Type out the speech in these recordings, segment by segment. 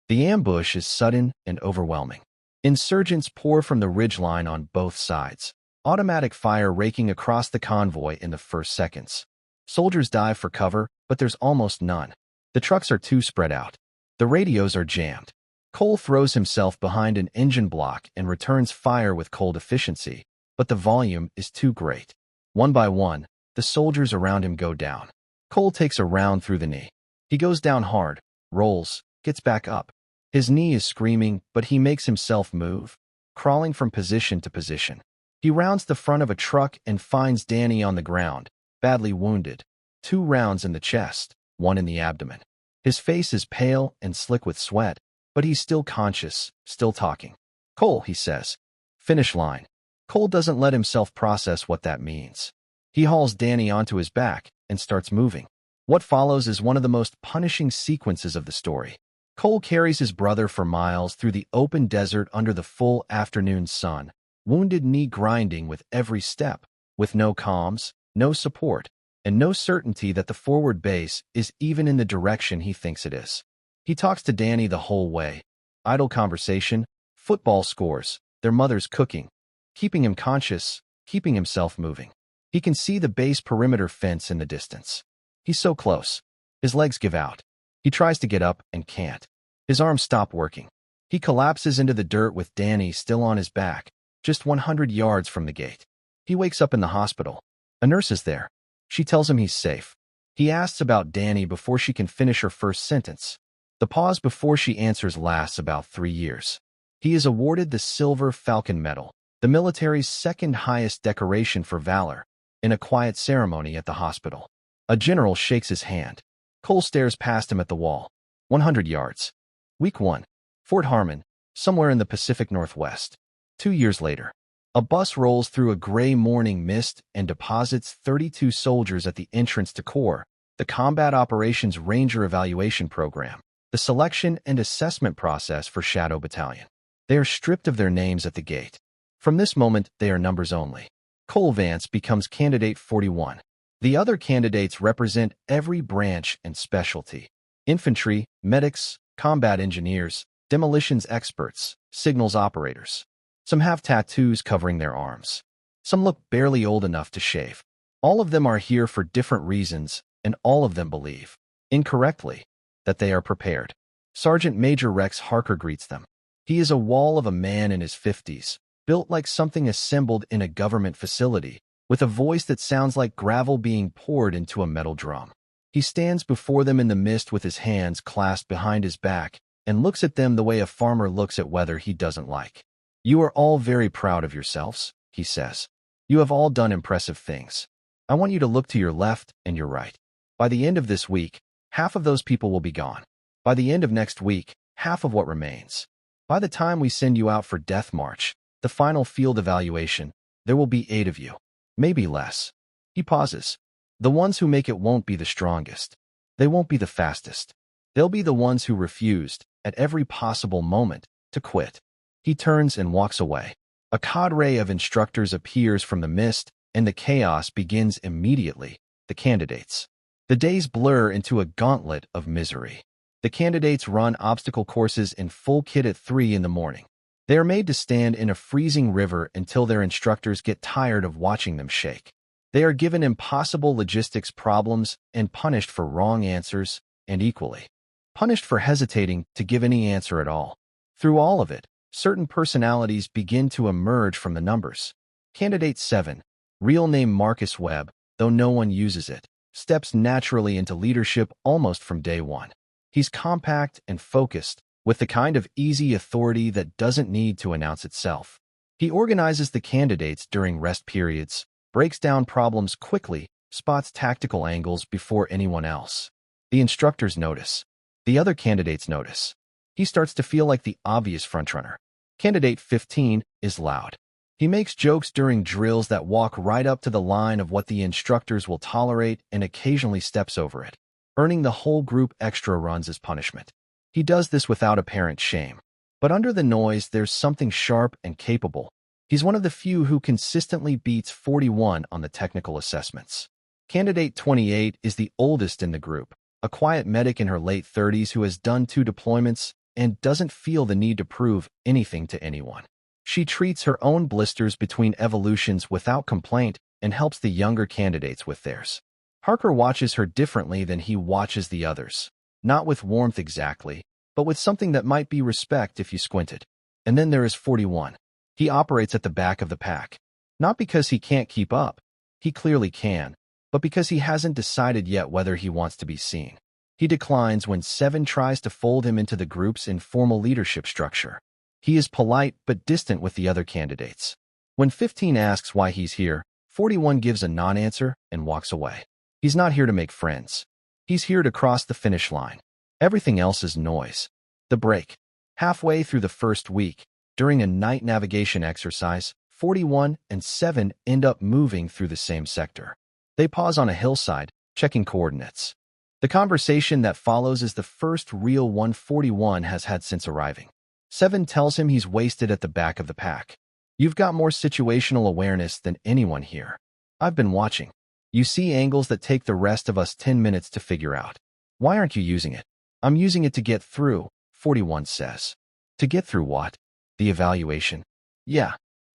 The ambush is sudden and overwhelming. Insurgents pour from the ridgeline on both sides, automatic fire raking across the convoy in the first seconds. Soldiers dive for cover, but there's almost none. The trucks are too spread out. The radios are jammed. Cole throws himself behind an engine block and returns fire with cold efficiency, but the volume is too great. One by one, the soldiers around him go down. Cole takes a round through the knee. He goes down hard, rolls, gets back up. His knee is screaming, but he makes himself move, crawling from position to position. He rounds the front of a truck and finds Danny on the ground, badly wounded. 2 rounds in the chest, 1 in the abdomen. His face is pale and slick with sweat, but he's still conscious, still talking. "Cole," he says. "Finish line." Cole doesn't let himself process what that means. He hauls Danny onto his back and starts moving. What follows is one of the most punishing sequences of the story. Cole carries his brother for miles through the open desert under the full afternoon sun, wounded knee grinding with every step, with no comms, no support, and no certainty that the forward base is even in the direction he thinks it is. He talks to Danny the whole way. Idle conversation, football scores, their mother's cooking, keeping him conscious, keeping himself moving. He can see the base perimeter fence in the distance. He's so close. His legs give out. He tries to get up and can't. His arms stop working. He collapses into the dirt with Danny still on his back, just 100 yards from the gate. He wakes up in the hospital. A nurse is there. She tells him he's safe. He asks about Danny before she can finish her first sentence. The pause before she answers lasts about 3 years. He is awarded the Silver Falcon Medal, the military's second highest decoration for valor, in a quiet ceremony at the hospital. A general shakes his hand. Cole stares past him at the wall. 100 yards. Week 1. Fort Harmon, somewhere in the Pacific Northwest. 2 years later. A bus rolls through a gray morning mist and deposits 32 soldiers at the entrance to CORE, the Combat Operations Ranger Evaluation Program, the selection and assessment process for Shadow Battalion. They are stripped of their names at the gate. From this moment, they are numbers only. Cole Vance becomes Candidate 41. The other candidates represent every branch and specialty: infantry, medics, combat engineers, demolitions experts, signals operators. Some have tattoos covering their arms. Some look barely old enough to shave. All of them are here for different reasons, and all of them believe, incorrectly, that they are prepared. Sergeant Major Rex Harker greets them. He is a wall of a man in his 50s, built like something assembled in a government facility, with a voice that sounds like gravel being poured into a metal drum. He stands before them in the mist with his hands clasped behind his back and looks at them the way a farmer looks at weather he doesn't like. "You are all very proud of yourselves," he says. "You have all done impressive things. I want you to look to your left and your right. By the end of this week, half of those people will be gone. By the end of next week, half of what remains. By the time we send you out for Death March, the final field evaluation, there will be 8 of you. Maybe less." He pauses. "The ones who make it won't be the strongest. They won't be the fastest. They'll be the ones who refused, at every possible moment, to quit." He turns and walks away. A cadre of instructors appears from the mist, and the chaos begins immediately. The candidates. The days blur into a gauntlet of misery. The candidates run obstacle courses in full kit at 3 in the morning. They are made to stand in a freezing river until their instructors get tired of watching them shake. They are given impossible logistics problems and punished for wrong answers, and equally punished for hesitating to give any answer at all. Through all of it, certain personalities begin to emerge from the numbers. Candidate 7, real name Marcus Webb, though no one uses it, steps naturally into leadership almost from day one. He's compact and focused, with the kind of easy authority that doesn't need to announce itself. He organizes the candidates during rest periods, breaks down problems quickly, spots tactical angles before anyone else. The instructors notice. The other candidates notice. He starts to feel like the obvious frontrunner. Candidate 15 is loud. He makes jokes during drills that walk right up to the line of what the instructors will tolerate and occasionally steps over it, earning the whole group extra runs as punishment. He does this without apparent shame. But under the noise, there's something sharp and capable. He's one of the few who consistently beats 41 on the technical assessments. Candidate 28 is the oldest in the group, a quiet medic in her late 30s who has done 2 deployments, and doesn't feel the need to prove anything to anyone. She treats her own blisters between evolutions without complaint and helps the younger candidates with theirs. Harker watches her differently than he watches the others. Not with warmth exactly, but with something that might be respect if you squinted. And then there is 41. He operates at the back of the pack. Not because he can't keep up. He clearly can, but because he hasn't decided yet whether he wants to be seen. He declines when 7 tries to fold him into the group's informal leadership structure. He is polite but distant with the other candidates. When 15 asks why he's here, 41 gives a non-answer and walks away. He's not here to make friends. He's here to cross the finish line. Everything else is noise. The break. Halfway through the first week, during a night navigation exercise, 41 and 7 end up moving through the same sector. They pause on a hillside, checking coordinates. The conversation that follows is the first real one 41 has had since arriving. 7 tells him he's wasted at the back of the pack. You've got more situational awareness than anyone here. I've been watching. You see angles that take the rest of us 10 minutes to figure out. Why aren't you using it? I'm using it to get through, 41 says. To get through what? The evaluation. Yeah.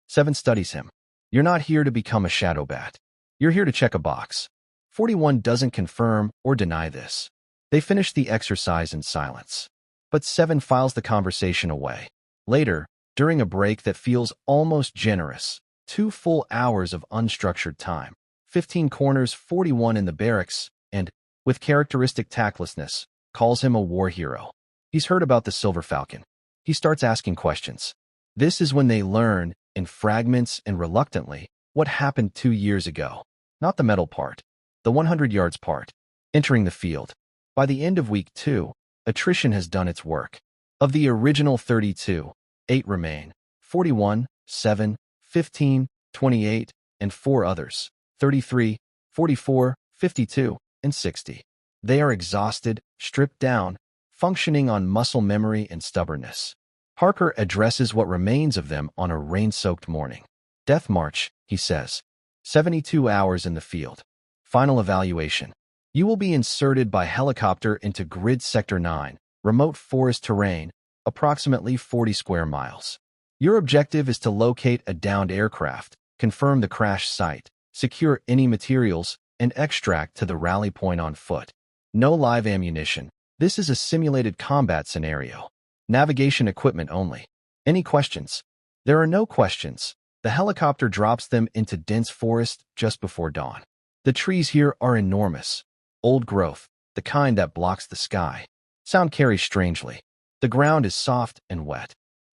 7 studies him. You're not here to become a shadow bat. You're here to check a box. 41 doesn't confirm or deny this. They finish the exercise in silence. But 7 files the conversation away. Later, during a break that feels almost generous, 2 full hours of unstructured time, 15 corners 41 in the barracks, and, with characteristic tactlessness, calls him a war hero. He's heard about the Silver Falcon. He starts asking questions. This is when they learn, in fragments and reluctantly, what happened 2 years ago. Not the medal part. The 100 yards part. Entering the field. By the end of week 2, attrition has done its work. Of the original 32, 8 remain. 41, 7, 15, 28, and 4 others. 33, 44, 52, and 60. They are exhausted, stripped down, functioning on muscle memory and stubbornness. Harker addresses what remains of them on a rain-soaked morning. Death March, he says. 72 hours in the field. Final evaluation. You will be inserted by helicopter into Grid Sector 9, remote forest terrain, approximately 40 square miles. Your objective is to locate a downed aircraft, confirm the crash site, secure any materials, and extract to the rally point on foot. No live ammunition. This is a simulated combat scenario. Navigation equipment only. Any questions? There are no questions. The helicopter drops them into dense forest just before dawn. The trees here are enormous. Old growth, the kind that blocks the sky. Sound carries strangely. The ground is soft and wet.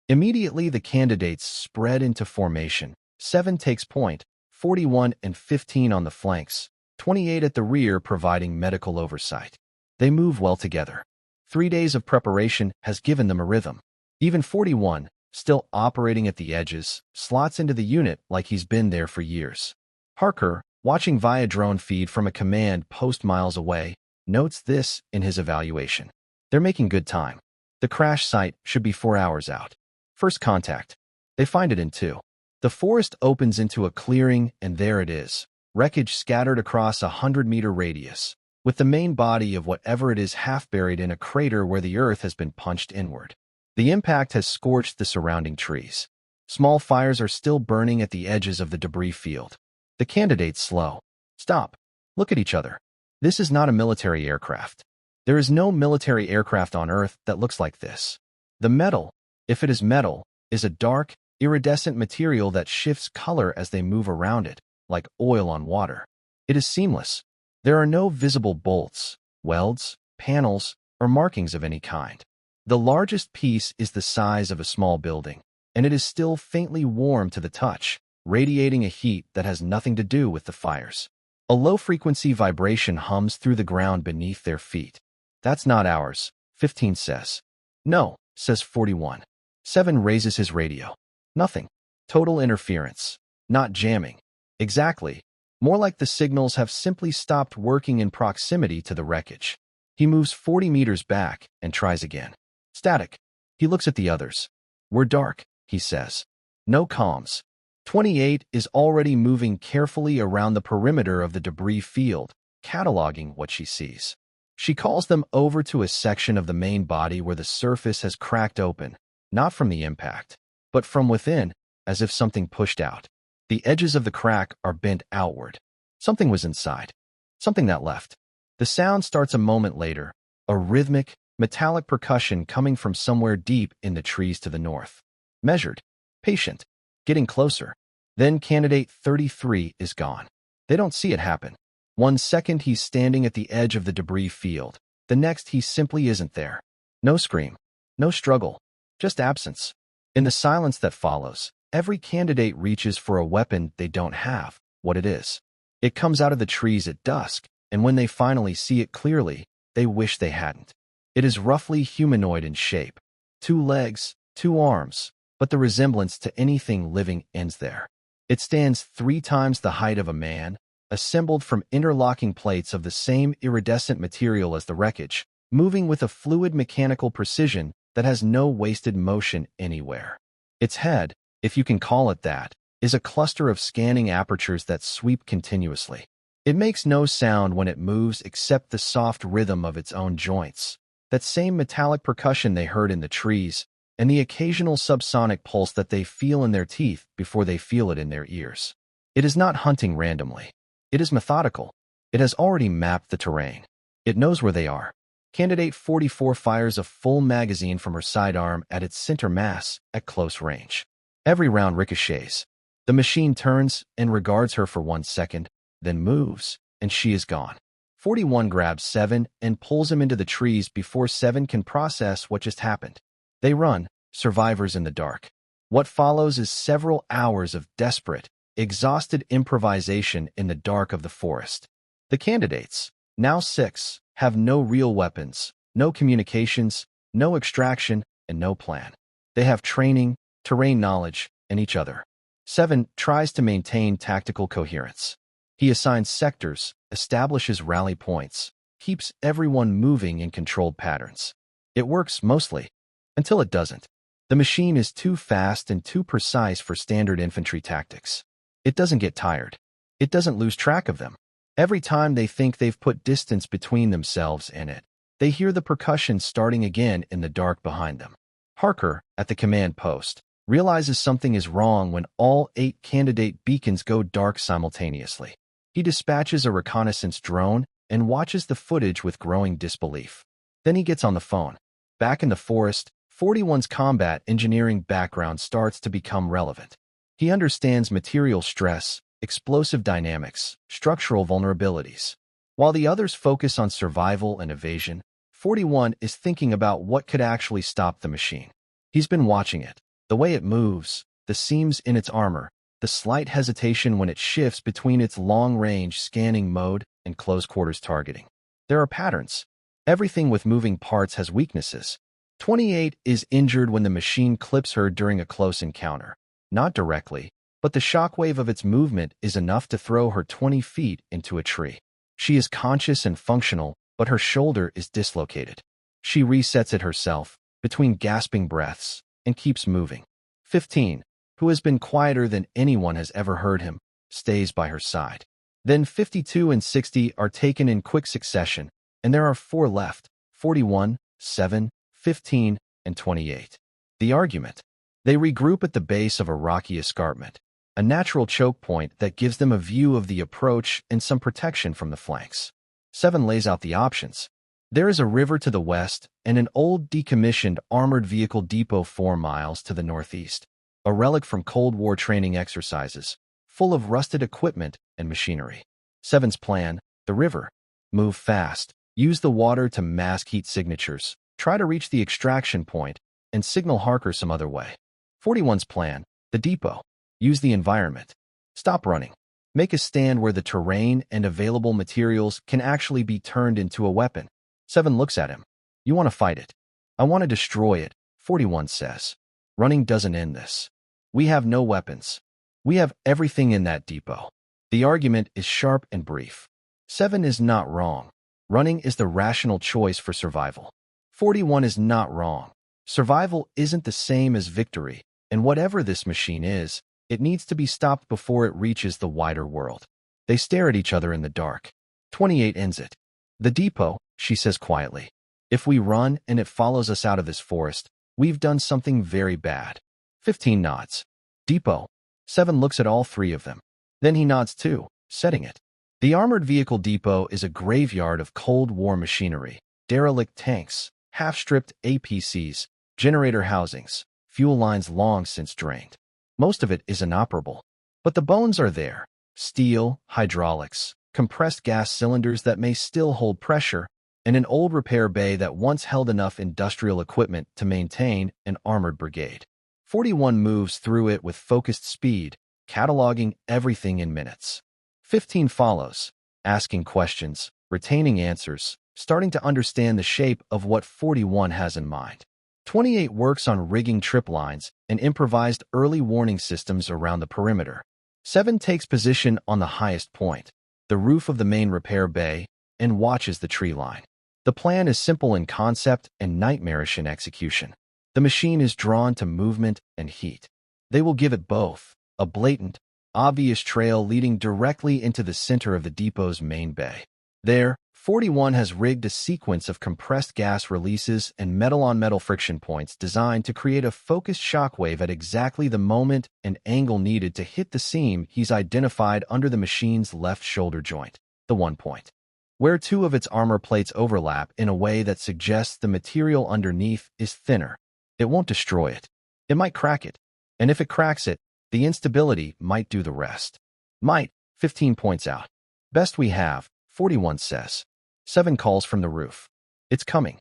Immediately the candidates spread into formation. 7 takes point, 41 and 15 on the flanks, 28 at the rear providing medical oversight. They move well together. 3 days of preparation has given them a rhythm. Even 41, still operating at the edges, slots into the unit like he's been there for years. Harker, watching via drone feed from a command post miles away, notes this in his evaluation. They're making good time. The crash site should be 4 hours out. First contact. They find it in 2. The forest opens into a clearing, and there it is. Wreckage scattered across a 100-meter radius, with the main body of whatever it is half buried in a crater where the earth has been punched inward. The impact has scorched the surrounding trees. Small fires are still burning at the edges of the debris field. The candidates slow. Stop. Look at each other. This is not a military aircraft. There is no military aircraft on Earth that looks like this. The metal, if it is metal, is a dark, iridescent material that shifts color as they move around it, like oil on water. It is seamless. There are no visible bolts, welds, panels, or markings of any kind. The largest piece is the size of a small building, and it is still faintly warm to the touch, radiating a heat that has nothing to do with the fires. A low-frequency vibration hums through the ground beneath their feet. That's not ours, 15 says. No, says 41. 7 raises his radio. Nothing. Total interference. Not jamming. Exactly. More like the signals have simply stopped working in proximity to the wreckage. He moves 40 meters back and tries again. Static. He looks at the others. We're dark, he says. No comms. 28 is already moving carefully around the perimeter of the debris field, cataloging what she sees. She calls them over to a section of the main body where the surface has cracked open, not from the impact, but from within, as if something pushed out. The edges of the crack are bent outward. Something was inside. Something that left. The sound starts a moment later, a rhythmic, metallic percussion coming from somewhere deep in the trees to the north. Measured. Patient. Getting closer. Then Candidate 33 is gone. They don't see it happen. 1 second he's standing at the edge of the debris field. The next he simply isn't there. No scream. No struggle. Just absence. In the silence that follows, every candidate reaches for a weapon they don't have, what it is. It comes out of the trees at dusk, and when they finally see it clearly, they wish they hadn't. It is roughly humanoid in shape. 2 legs, 2 arms, but the resemblance to anything living ends there. It stands 3 times the height of a man, assembled from interlocking plates of the same iridescent material as the wreckage, moving with a fluid mechanical precision that has no wasted motion anywhere. Its head, if you can call it that, is a cluster of scanning apertures that sweep continuously. It makes no sound when it moves except the soft rhythm of its own joints, that same metallic percussion they heard in the trees, and the occasional subsonic pulse that they feel in their teeth before they feel it in their ears. It is not hunting randomly. It is methodical. It has already mapped the terrain. It knows where they are. Candidate 44 fires a full magazine from her sidearm at its center mass at close range. Every round ricochets. The machine turns and regards her for 1 second, then moves, and she is gone. 41 grabs 7 and pulls him into the trees before 7 can process what just happened. They run, survivors in the dark. What follows is several hours of desperate, exhausted improvisation in the dark of the forest. The candidates, now 6, have no real weapons, no communications, no extraction, and no plan. They have training, terrain knowledge, and each other. 7 tries to maintain tactical coherence. He assigns sectors, establishes rally points, keeps everyone moving in controlled patterns. It works mostly, until it doesn't. The machine is too fast and too precise for standard infantry tactics. It doesn't get tired. It doesn't lose track of them. Every time they think they've put distance between themselves and it, they hear the percussion starting again in the dark behind them. Harker, at the command post, realizes something is wrong when all 8 candidate beacons go dark simultaneously. He dispatches a reconnaissance drone and watches the footage with growing disbelief. Then he gets on the phone. Back in the forest, 41's combat engineering background starts to become relevant. He understands material stress, explosive dynamics, structural vulnerabilities. While the others focus on survival and evasion, 41 is thinking about what could actually stop the machine. He's been watching it, the way it moves, the seams in its armor, the slight hesitation when it shifts between its long-range scanning mode and close-quarters targeting. There are patterns. Everything with moving parts has weaknesses. 28 is injured when the machine clips her during a close encounter. Not directly, but the shockwave of its movement is enough to throw her 20 feet into a tree. She is conscious and functional, but her shoulder is dislocated. She resets it herself, between gasping breaths, and keeps moving. 15, who has been quieter than anyone has ever heard him, stays by her side. Then 52 and 60 are taken in quick succession, and there are 4 left, 41, 7, 15, and 28. The argument. They regroup at the base of a rocky escarpment, a natural choke point that gives them a view of the approach and some protection from the flanks. 7 lays out the options. There is a river to the west and an old decommissioned armored vehicle depot 4 miles to the northeast, a relic from Cold War training exercises, full of rusted equipment and machinery. 7's plan, the river. Move fast, use the water to mask heat signatures, try to reach the extraction point, and signal Harker some other way. 41's plan, the depot. Use the environment. Stop running. Make a stand where the terrain and available materials can actually be turned into a weapon. 7 looks at him. You want to fight it. I want to destroy it, 41 says. Running doesn't end this. We have no weapons. We have everything in that depot. The argument is sharp and brief. 7 is not wrong. Running is the rational choice for survival. 41 is not wrong. Survival isn't the same as victory, and whatever this machine is, it needs to be stopped before it reaches the wider world. They stare at each other in the dark. 28 ends it. The depot, she says quietly. If we run and it follows us out of this forest, we've done something very bad. 15 nods. Depot. 7 looks at all three of them. Then he nods too, setting it. The armored vehicle depot is a graveyard of Cold War machinery, derelict tanks, half-stripped APCs, generator housings, fuel lines long since drained. Most of it is inoperable. But the bones are there. Steel, hydraulics, compressed gas cylinders that may still hold pressure, and an old repair bay that once held enough industrial equipment to maintain an armored brigade. 41 moves through it with focused speed, cataloging everything in minutes. 15 follows, asking questions, retaining answers, starting to understand the shape of what 41 has in mind. 28 works on rigging trip lines and improvised early warning systems around the perimeter. 7 takes position on the highest point, the roof of the main repair bay, and watches the tree line. The plan is simple in concept and nightmarish in execution. The machine is drawn to movement and heat. They will give it both, a blatant, obvious trail leading directly into the center of the depot's main bay. There, 41 has rigged a sequence of compressed gas releases and metal-on-metal friction points designed to create a focused shockwave at exactly the moment and angle needed to hit the seam he's identified under the machine's left shoulder joint, the 1 point, where 2 of its armor plates overlap in a way that suggests the material underneath is thinner. It won't destroy it. It might crack it. And if it cracks it, the instability might do the rest. Might, 15 points out. Best we have, 41 says. 7 calls from the roof. It's coming.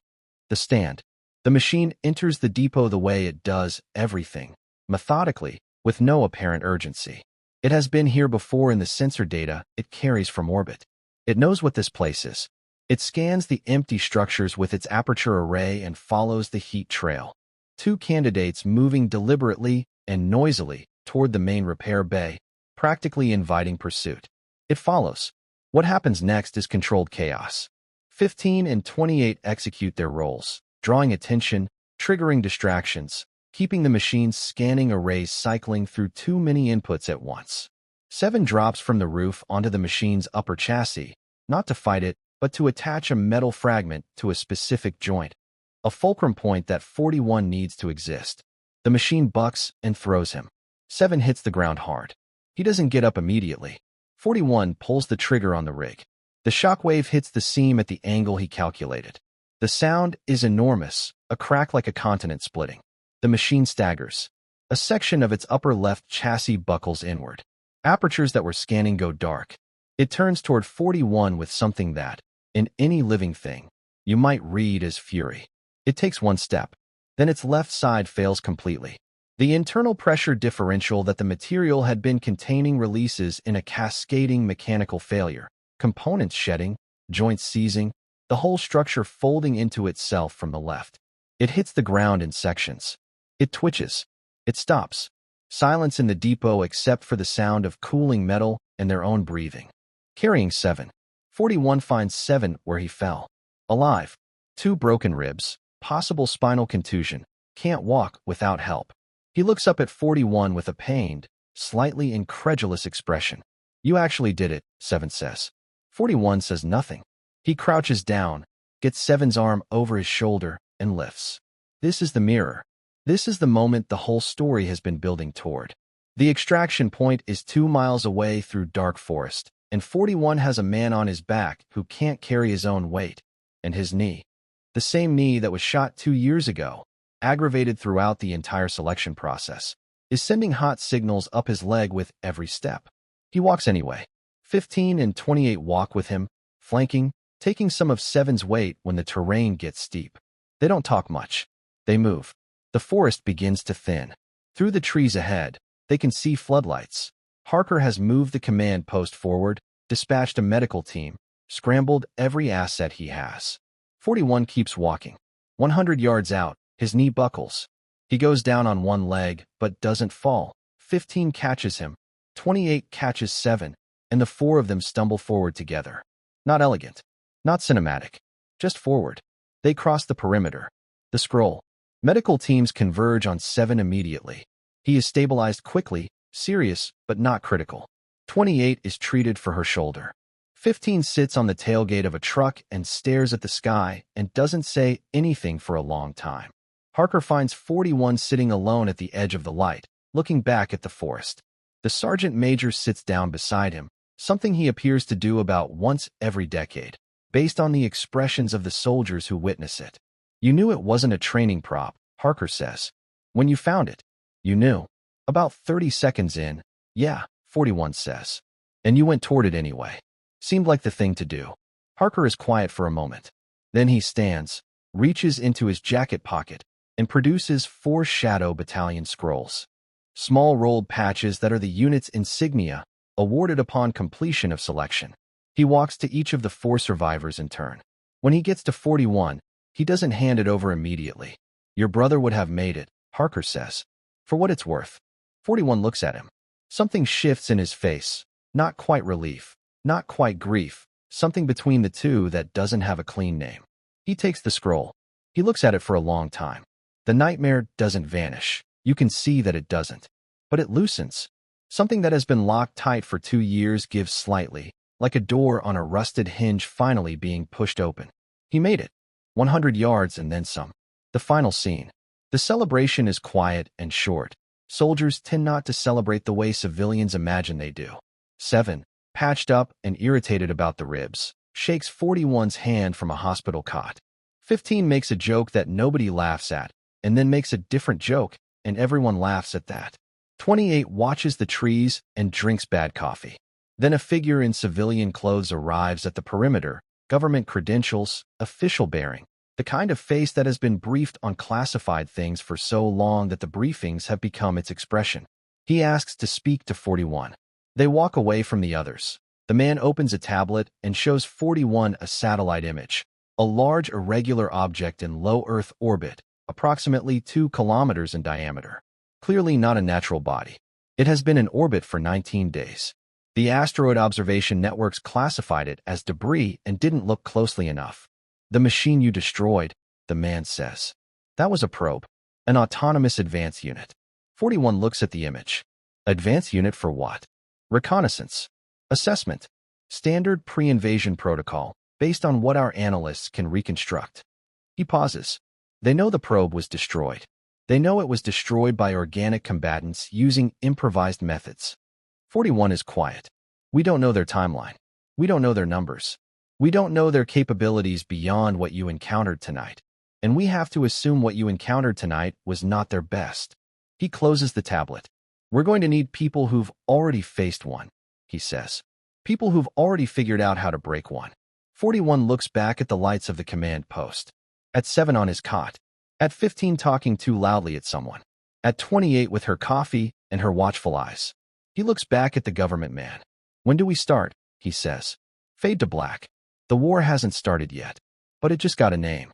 The stand. The machine enters the depot the way it does everything, methodically, with no apparent urgency. It has been here before in the sensor data it carries from orbit. It knows what this place is. It scans the empty structures with its aperture array and follows the heat trail. 2 candidates moving deliberately and noisily toward the main repair bay, practically inviting pursuit. It follows. What happens next is controlled chaos. 15 and 28 execute their roles, drawing attention, triggering distractions, keeping the machine's scanning arrays cycling through too many inputs at once. 7 drops from the roof onto the machine's upper chassis, not to fight it, but to attach a metal fragment to a specific joint, a fulcrum point that 41 needs to exist. The machine bucks and throws him. 7 hits the ground hard. He doesn't get up immediately. 41 pulls the trigger on the rig. The shockwave hits the seam at the angle he calculated. The sound is enormous, a crack like a continent splitting. The machine staggers. A section of its upper left chassis buckles inward. Apertures that were scanning go dark. It turns toward 41 with something that, in any living thing, you might read as fury. It takes 1 step. Then its left side fails completely. The internal pressure differential that the material had been containing releases in a cascading mechanical failure, components shedding, joints seizing, the whole structure folding into itself from the left. It hits the ground in sections. It twitches. It stops. Silence in the depot except for the sound of cooling metal and their own breathing. Carrying 7. 41 finds 7 where he fell. Alive. 2 broken ribs, possible spinal contusion, can't walk without help. He looks up at 41 with a pained, slightly incredulous expression. You actually did it, 7 says. 41 says nothing. He crouches down, gets 7's arm over his shoulder, and lifts. This is the mirror. This is the moment the whole story has been building toward. The extraction point is 2 miles away through dark forest, and 41 has a man on his back who can't carry his own weight, and his knee. The same knee that was shot 2 years ago, aggravated throughout the entire selection process, is sending hot signals up his leg with every step. He walks anyway. 15 and 28 walk with him, flanking, taking some of 7's weight when the terrain gets steep. They don't talk much. They move. The forest begins to thin. Through the trees ahead, they can see floodlights. Harker has moved the command post forward, dispatched a medical team, scrambled every asset he has. 41 keeps walking. 100 yards out, his knee buckles. He goes down on one leg, but doesn't fall. 15 catches him. 28 catches 7, and the 4 of them stumble forward together. Not elegant. Not cinematic. Just forward. They cross the perimeter. The scroll. Medical teams converge on 7 immediately. He is stabilized quickly, serious, but not critical. 28 is treated for her shoulder. 15 sits on the tailgate of a truck and stares at the sky and doesn't say anything for a long time. Harker finds 41 sitting alone at the edge of the light, looking back at the forest. The sergeant major sits down beside him, something he appears to do about once every decade, based on the expressions of the soldiers who witness it. You knew it wasn't a training prop, Harker says. When you found it, you knew. About 30 seconds in, yeah, 41 says. And you went toward it anyway. Seemed like the thing to do. Harker is quiet for a moment. Then he stands, reaches into his jacket pocket, and produces 4 Shadow Battalion scrolls. Small rolled patches that are the unit's insignia, awarded upon completion of selection. He walks to each of the 4 survivors in turn. When he gets to 41, he doesn't hand it over immediately. Your brother would have made it, Harker says. For what it's worth. 41 looks at him. Something shifts in his face. Not quite relief. Not quite grief. Something between the two that doesn't have a clean name. He takes the scroll. He looks at it for a long time. The nightmare doesn't vanish. You can see that it doesn't. But it loosens. Something that has been locked tight for 2 years gives slightly, like a door on a rusted hinge finally being pushed open. He made it. 100 yards and then some. The final scene. The celebration is quiet and short. Soldiers tend not to celebrate the way civilians imagine they do. 7, patched up and irritated about the ribs, shakes 41's hand from a hospital cot. 15 makes a joke that nobody laughs at, and then makes a different joke, and everyone laughs at that. 28 watches the trees and drinks bad coffee. Then a figure in civilian clothes arrives at the perimeter, government credentials, official bearing, the kind of face that has been briefed on classified things for so long that the briefings have become its expression. He asks to speak to 41. They walk away from the others. The man opens a tablet and shows 41 a satellite image, a large irregular object in low Earth orbit, approximately 2 kilometers in diameter. Clearly not a natural body. It has been in orbit for 19 days. The Asteroid Observation Networks classified it as debris and didn't look closely enough. The machine you destroyed, the man says. That was a probe. An autonomous advance unit. 41 looks at the image. Advance unit for what? Reconnaissance. Assessment. Standard pre-invasion protocol, based on what our analysts can reconstruct. He pauses. They know the probe was destroyed. They know it was destroyed by organic combatants using improvised methods. 41 is quiet. We don't know their timeline. We don't know their numbers. We don't know their capabilities beyond what you encountered tonight. And we have to assume what you encountered tonight was not their best. He closes the tablet. We're going to need people who've already faced one, he says. People who've already figured out how to break one. 41 looks back at the lights of the command post. At 7 on his cot. At 15 talking too loudly at someone. At 28 with her coffee and her watchful eyes. He looks back at the government man. When do we start? He says. Fade to black. The war hasn't started yet. But it just got a name.